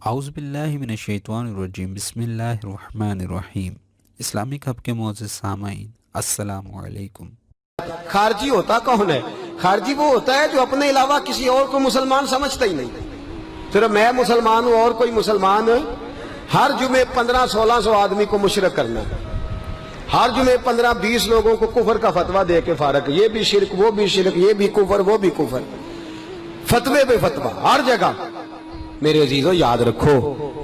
اعوذ باللہ من الشیطان الرجیم، بسم اللہ الرحمن الرحیم۔ اسلامک ہب کے معزز سامعین، السلام علیکم۔ خارجی ہوتا کون ہے؟ خارجی وہ ہوتا ہے جو اپنے علاوہ کسی اور کو مسلمان سمجھتا ہی نہیں، صرف میں مسلمان ہوں اور کوئی مسلمان۔ ہر جمعے 1500-1600 آدمی کو مشرک کرنا، ہر جمعے 15-20 لوگوں کو کفر کا فتویٰ دے کے فارغ، یہ بھی شرک وہ بھی شرک، یہ بھی کفر وہ بھی کفر، فتوے پہ فتویٰ ہر جگہ۔ میرے عزیزو یاد رکھو،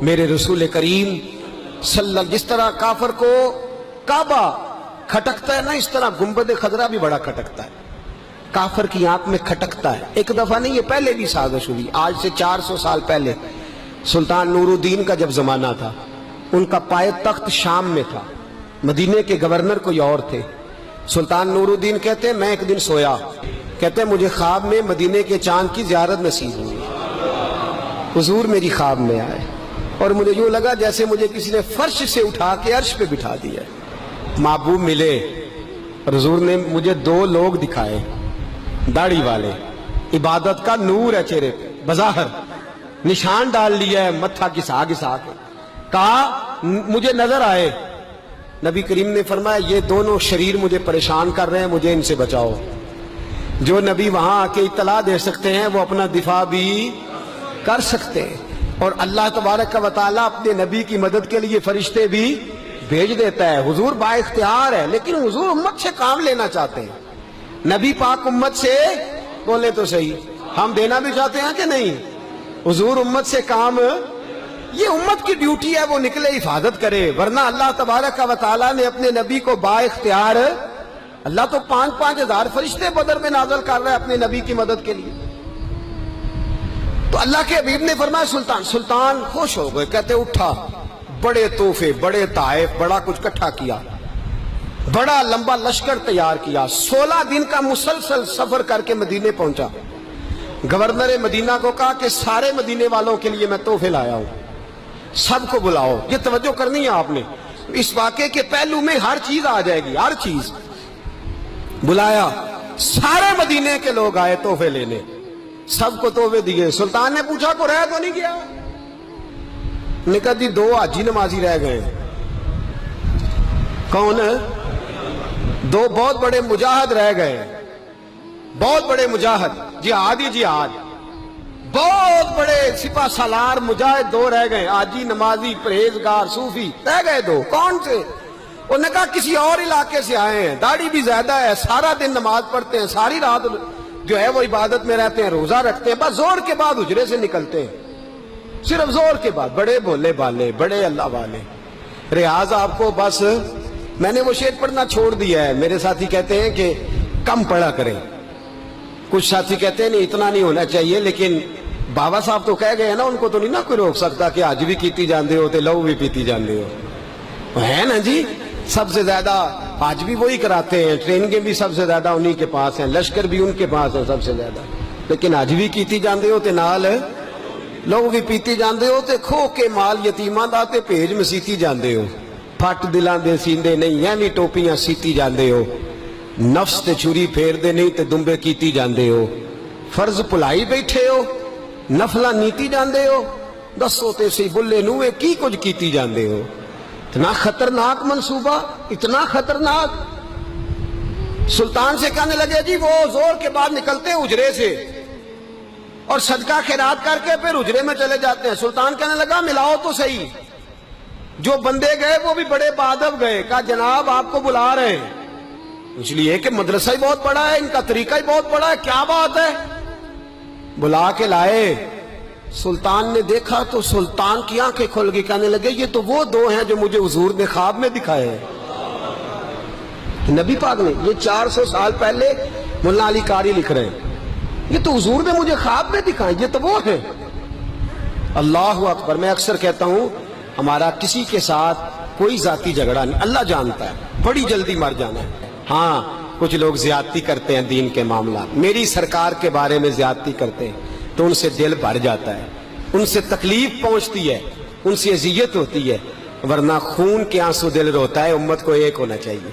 میرے رسول کریم جس طرح کافر کو کعبہ کھٹکتا ہے نا، اس طرح گنبد خضرا بھی بڑا کھٹکتا ہے، کافر کی آنکھ میں کھٹکتا ہے۔ ایک دفعہ نہیں، یہ پہلے بھی سازش ہوئی، آج سے 400 سال پہلے سلطان نور الدین کا جب زمانہ تھا، ان کا پائے تخت شام میں تھا، مدینے کے گورنر کوئی اور تھے۔ سلطان نور الدین کہتے ہیں میں ایک دن سویا، کہتے ہیں مجھے خواب میں مدینے کے چاند کی زیارت نصیب ہوئی، حضور میری خواب میں آئے اور مجھے یوں لگا جیسے مجھے کسی نے فرش سے اٹھا کے عرش پہ بٹھا دیا۔ محبوب ملے اور حضور نے مجھے 2 لوگ دکھائے، داڑھی والے، عبادت کا نور ہے چہرے پہ، بظاہر نشان ڈال لیا ہے، متھا گھسا گھسا کے، کہا مجھے نظر آئے۔ نبی کریم نے فرمایا یہ دونوں شریر مجھے پریشان کر رہے ہیں، مجھے ان سے بچاؤ۔ جو نبی وہاں آ کے اطلاع دے سکتے ہیں وہ اپنا دفاع بھی کر سکتے ہیں، اور اللہ تبارک و تعالیٰ اپنے نبی کی مدد کے لیے فرشتے بھی بھیج دیتا ہے۔ حضور با اختیار ہے، لیکن حضور امت سے کام لینا چاہتے ہیں۔ نبی پاک امت سے بولے تو صحیح، ہم دینا بھی چاہتے ہیں کہ نہیں؟ حضور امت سے کام، یہ امت کی ڈیوٹی ہے، وہ نکلے حفاظت کرے، ورنہ اللہ تبارک و تعالیٰ نے اپنے نبی کو با اختیار، اللہ تو 5-5 ہزار فرشتے بدر میں نازل کر رہا ہے اپنے نبی کی مدد کے لیے۔ تو اللہ کے حبیب نے فرمایا سلطان خوش ہو گئے، کہتے اٹھا، بڑے تحفے، بڑے تحائف، بڑا کچھ اکٹھا کیا، بڑا لمبا لشکر تیار کیا، 16 دن کا مسلسل سفر کر کے مدینے پہنچا۔ گورنر مدینہ کو کہا کہ سارے مدینے والوں کے لیے میں تحفے لایا ہوں، سب کو بلاؤ۔ یہ توجہ کرنی ہے آپ نے، اس واقعے کے پہلو میں ہر چیز آ جائے گی، ہر چیز۔ بلایا، سارے مدینے کے لوگ آئے تحفے لینے، سب کو تحفے دیے۔ سلطان نے پوچھا کو رہ تو نہیں گیا؟ نے کہا جی 2 حاجی نمازی رہ گئے۔ کون؟ 2 بہت بڑے مجاہد رہ گئے، بہت بڑے مجاہد، جہادی جہاد، بہت بڑے سپہ سالار مجاہد 2 رہ گئے، حاجی نمازی پرہیزگار صوفی رہ گئے 2۔ کون سے؟ انہوں نے کہا کسی اور علاقے سے آئے ہیں، داڑھی بھی زیادہ ہے، سارا دن نماز پڑھتے ہیں، ساری رات جو ہے وہ عبادت میں رہتے ہیں، روزہ رکھتے ہیں، بس زور کے بعد حجرے سے نکلتے ہیں، صرف زور کے بعد، بڑے بولے بالے، بڑے اللہ والے۔ ریاض آپ کو بس میں نے وہ شعر پڑھنا چھوڑ دیا ہے، میرے ساتھی کہتے ہیں کہ کم پڑھا کریں، کچھ ساتھی کہتے ہیں نہیں اتنا نہیں ہونا چاہیے، لیکن بابا صاحب تو کہہ گئے ہیں نا، ان کو تو نہیں نا کوئی روک سکتا کہ آج بھی کیتی جاندے ہو تے لو بھی پیتی جاندے ہو، ہے نا جی؟ سب سے زیادہ آج بھی وہی کراتے ہیں، ٹریننگیں بھی سب سے زیادہ انہی کے پاس ہیں، لشکر بھی ان کے پاس ہے سب سے زیادہ، لیکن آج بھی کیتی جاندے ہو تے نال لوگ بھی پیتی جاندے ہو تے کھو کے مال یتیماں دا تے بھیج مسیتی جاندے ہو، پھٹ دلاں دے سیندے نہیں ایویں ٹوپیاں سیتی جاندے ہو، نفس تے چھری پھیر دے نہیں تے دمبے کیتی جاندے ہو، فرض پلائی بیٹھے ہو، نفلاں نیتی جاندے ہو، دسو تے سی بلے نوے کی کچھ کیتی جاندے ہو۔ اتنا خطرناک منصوبہ، اتنا خطرناک۔ سلطان سے کہنے لگے جی وہ زور کے بعد نکلتے ہیں حجرے سے اور صدقہ خیرات کر کے پھر حجرے میں چلے جاتے ہیں۔ سلطان کہنے لگا ملاؤ تو صحیح، جو بندے گئے وہ بھی بڑے بادب گئے، کہا جناب آپ کو بلا رہے ہیں، اس لیے کہ مدرسہ ہی بہت بڑا ہے، ان کا طریقہ ہی بہت بڑا ہے، کیا بات ہے؟ بلا کے لائے۔ سلطان نے دیکھا تو سلطان کی آنکھیں کھل گئی، کہنے لگے یہ تو وہ 2 ہیں جو مجھے حضور نے خواب میں دکھائے ہیں۔ نبی پاک نے، یہ 400 سال پہلے مولانا علی قاری لکھ رہے ہیں، یہ تو حضور نے مجھے خواب میں دکھائے، یہ تو وہ ہیں۔ اللہ اکبر۔ میں اکثر کہتا ہوں ہمارا کسی کے ساتھ کوئی ذاتی جھگڑا نہیں، اللہ جانتا ہے، بڑی جلدی مر جانا ہے۔ ہاں کچھ لوگ زیادتی کرتے ہیں دین کے معاملات، میری سرکار کے بارے میں زیادتی کرتے ہیں تو ان سے دل بھر جاتا ہے، ان سے تکلیف پہنچتی ہے، ان سے اذیت ہوتی ہے، ورنہ خون کے آنسو دل روتا ہے۔ امت کو ایک ہونا چاہیے،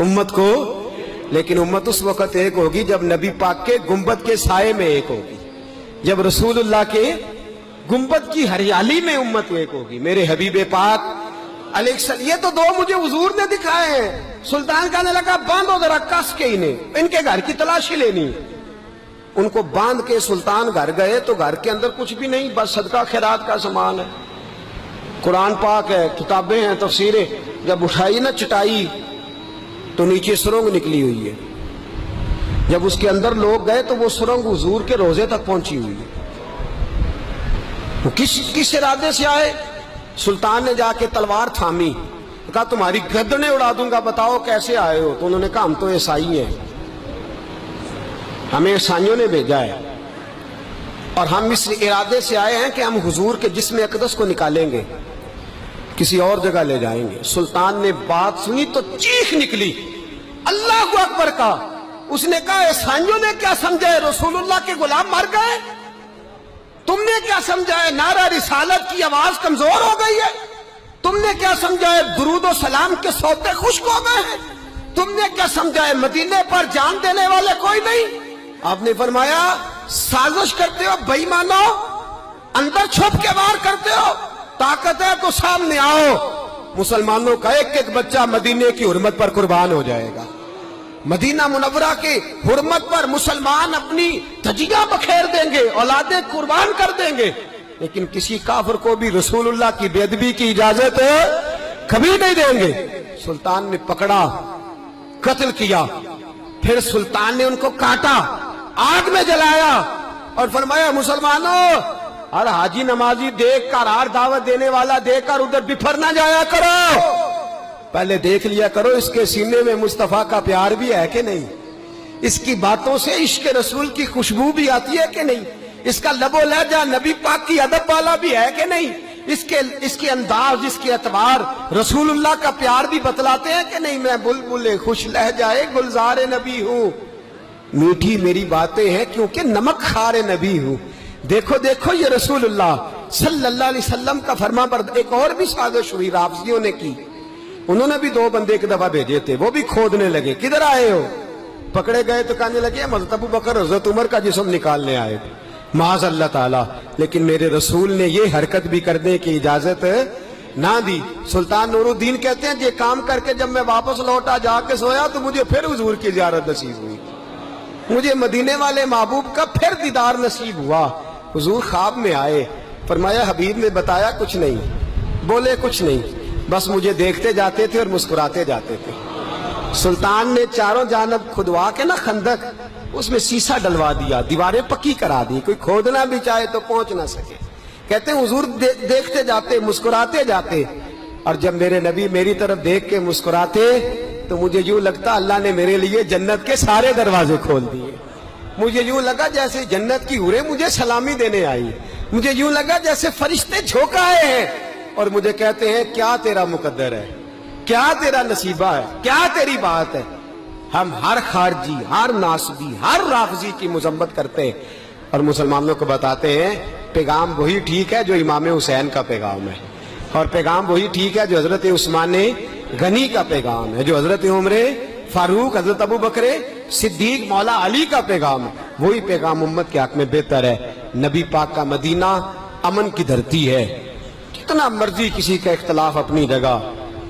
امت کو، لیکن امت اس وقت ایک ہوگی جب نبی پاک کے گنبد کے سائے میں ایک ہوگی، جب رسول اللہ کے गुंबद की हरियाली में उम्मत एक होगी। मेरे हबीब पाक अलैहिस्सलाम, ये तो 2 मुझे हुजूर ने दिखाए हैं। सुल्तान कहने लगा बांधो जरा कस के इन्हें, इनके घर की तलाशी लेनी। उनको बांध के सुल्तान घर गए तो घर के अंदर कुछ भी नहीं, बस सदका खैरात का सामान है, कुरान पाक है, किताबें हैं, तफसीरें। जब उठाई ना चटाई तो नीचे सुरंग निकली हुई है। जब उसके अंदर लोग गए तो वो सुरंग हुजूर के रोजे तक पहुंची हुई है। वो किस इरादे से आए? सुल्तान ने जाके तलवार थामी, कहा तुम्हारी गर्दनें उड़ा दूंगा, बताओ कैसे आए हो? तो उन्होंने कहा हम तो ईसाई हैं, हमें ईसाइयों ने भेजा है और हम इस इरादे से आए हैं कि हम हुजूर के जिस्म अक़दस को निकालेंगे, किसी और जगह ले जाएंगे। सुल्तान ने बात सुनी तो चीख निकली, अल्लाह हू अकबर का। उसने कहा ईसाइयों ने क्या समझा है, रसूलुल्लाह के गुलाम मर गए? तुमने क्या समझा है, नारा रिसालत की आवाज कमजोर हो गई है? तुमने क्या समझा है, दुरूद और सलाम के सौदे खुश्क हो गए हैं? तुमने क्या समझा है, मदीने पर जान देने वाले कोई नहीं? आपने फरमाया साजिश करते हो बेईमानो, अंदर छुप के वार करते हो, ताकत है तो सामने आओ। मुसलमानों का एक एक बच्चा मदीने की हुर्मत पर कुर्बान हो जाएगा। मदीना मुनव्वरा के हुर्मत पर मुसलमान अपनी तजियां बखेर देंगे, औलादें कुर्बान कर देंगे, लेकिन किसी काफिर को भी रसूलुल्लाह की बेअदबी की इजाजत कभी नहीं देंगे। सुल्तान ने पकड़ा, कत्ल किया, फिर सुल्तान ने उनको काटा, आग में जलाया और फरमाया मुसलमानों, हर हाजी नमाजी देख कर, हर दावत देने वाला देख कर उधर बिफर ना जाया करो, पहले देख लिया करो इसके सीने में मुस्तफा का प्यार भी है कि नहीं, इसकी बातों से इश्क रसूल की खुशबू भी आती है कि नहीं, इसका लबो लहजा नबी पाक की अदब वाला भी है कि नहीं, इसके अंदाज, इसके एतबार रसूलुल्लाह का प्यार भी बतलाते हैं कि नहीं। मैं बुलबुल खुश लहजाए गुलजार नबी हूँ, मीठी मेरी बातें हैं क्योंकि नमक खारे नबी हूँ। देखो देखो ये रसूलुल्लाह सल्लल्लाहु अलैहि वसल्लम का फरमा बरदार। एक और भी साजिश हुई राफजियों ने की, उन्होंने भी 2 बंदे एक दफा भेजे थे, वो भी खोदने लगे, किधर आए हो? पकड़े गए तो कहने लगे हज़रत अबू बकर हज़रत उमर का जिस्म निकालने आए थे, माज़ अल्लाह ताला। लेकिन मेरे रसूल ने ये हरकत भी करने की इजाजत ना दी। सुल्तान नूरुद्दीन कहते हैं ये काम करके जब मैं वापस लौटा, जाके सोया तो मुझे फिर हुजूर की ज़ियारत नसीब हुई, मुझे मदीने वाले महबूब का फिर दीदार नसीब हुआ। हुजूर ख्वाब में आए, फरमाया हबीब ने बताया कुछ नहीं, बोले कुछ नहीं, बस मुझे देखते जाते थे और मुस्कुराते जाते थे। सुल्तान ने चारों जानब खुदवा के ना खंदक, उसमें शीशा डलवा दिया, दीवारें पक्की करा दी, कोई खोदना भी चाहे तो पहुंच ना सके। कहते हैं हुजूर देखते जाते, मुस्कुराते जाते, और जब मेरे नबी मेरी तरफ देख के मुस्कुराते तो मुझे यूं लगता अल्लाह ने मेरे लिए जन्नत के सारे दरवाजे खोल दिए। मुझे यूं लगा जैसे जन्नत की हूरें मुझे सलामी देने आई, मुझे यूं लगा जैसे फरिश्ते झोंक आए हैं और मुझे कहते हैं क्या तेरा मुकद्दर है, क्या तेरा नसीबा है, क्या तेरी बात है। हम हर खारजी, हर नासबी, हर राफजी की मजम्मत करते हैं और मुसलमानों को बताते हैं पैगाम वही ठीक है जो इमाम हुसैन का पैगाम है, और पैगाम वही ठीक है जो हजरत उस्मान गनी का पैगाम है, जो हजरत उमर फारूक, हजरत अबू बकर सिद्दीक, मौला अली का पैगाम है। वही पैगाम उम्मत के हक में बेहतर है। नबी पाक का मदीना अमन की धरती है। कितना मर्जी किसी का इख्तलाफ अपनी जगह,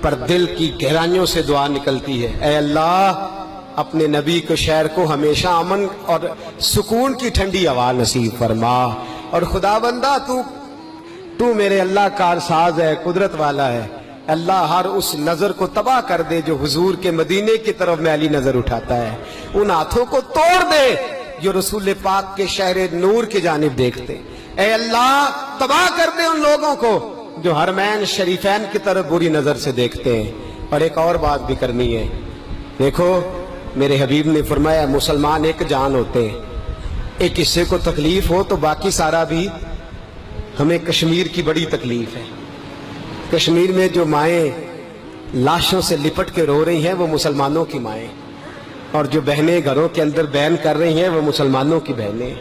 पर दिल की गहराइयों से दुआ निकलती है, ऐ अल्लाह अपने नबी के शहर को हमेशा अमन और सुकून की ठंडी हवा नसीब फरमा। और खुदा बंदा तू मेरे अल्लाह कारसाज है, कुदरत वाला है। अल्लाह हर उस नजर को तबाह कर दे जो हुजूर के मदीने की तरफ मैली नजर उठाता है। उन हाथों को तोड़ दे जो रसूल पाक के शहर नूर की जानिब देखते। ऐ अल्लाह तबाह कर दे उन लोगों को जो हरमैन शरीफैन की तरफ बुरी नजर से देखते हैं। और एक और बात भी करनी है, देखो मेरे हबीब ने फरमाया मुसलमान एक जान होते हैं, एक हिस्से को तकलीफ हो तो बाकी सारा भी। हमें कश्मीर की बड़ी तकलीफ है। कश्मीर में जो माएँ लाशों से लिपट के रो रही हैं वो मुसलमानों की माएँ, और जो बहनें घरों के अंदर बैन कर रही हैं वो मुसलमानों की बहनें।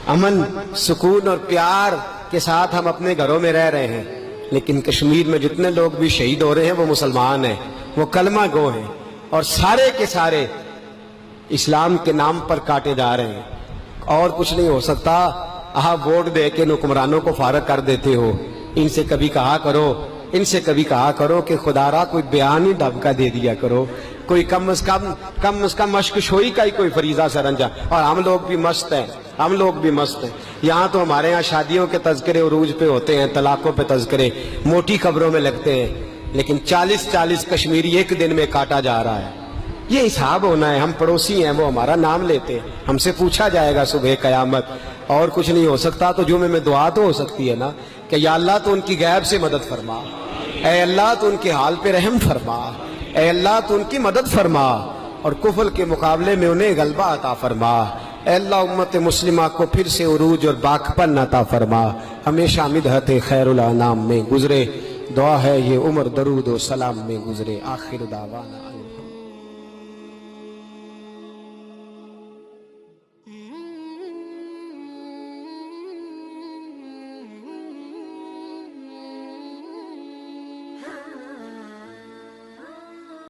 अमन, सुकून और प्यार के साथ हम अपने घरों में रह रहे हैं, लेकिन कश्मीर में जितने लोग भी शहीद हो रहे हैं वो मुसलमान हैं, वो कलमा गो हैं, और सारे के सारे इस्लाम के नाम पर काटे जा रहे हैं। और कुछ नहीं हो सकता। आप वोट दे के हुक्मरानों को फारग कर देते हो। इनसे कभी कहा करो कि खुदारा कोई बयान ही ढंग का दे दिया करो, कोई कम से कम मशकशोई का ही कोई फरीजा सरंजा। और हम लोग भी मस्त हैं, यहाँ तो हमारे यहाँ शादियों के तज़किरे उरूज पे होते हैं, तलाकों पे तज़किरे मोटी खबरों में लगते हैं, लेकिन 40 कश्मीरी एक दिन में काटा जा रहा है। ये हिसाब होना है। हम पड़ोसी हैं, वो हमारा नाम लेते हैं, हमसे पूछा जाएगा सुबह कयामत। और कुछ नहीं हो सकता तो जुमे में दुआ तो हो सकती है ना कि या अल्लाह तो उनकी गैब से मदद फरमा, ऐ अल्लाह तो उनके हाल पे रहम फरमा, ऐ अल्लाह तो उनकी मदद फरमा और कुफर के मुकाबले में उन्हें गलबा अता फरमा। ऐ अल्लाह उम्मत मुस्लिमा को फिर से उरूज और बाकपन अता फरमा, हमेशा मिदहत खैरुल अनाम में गुजरे। दुआ है ये उम्र दरूद और सलाम में गुजरे। आखिर दावाना।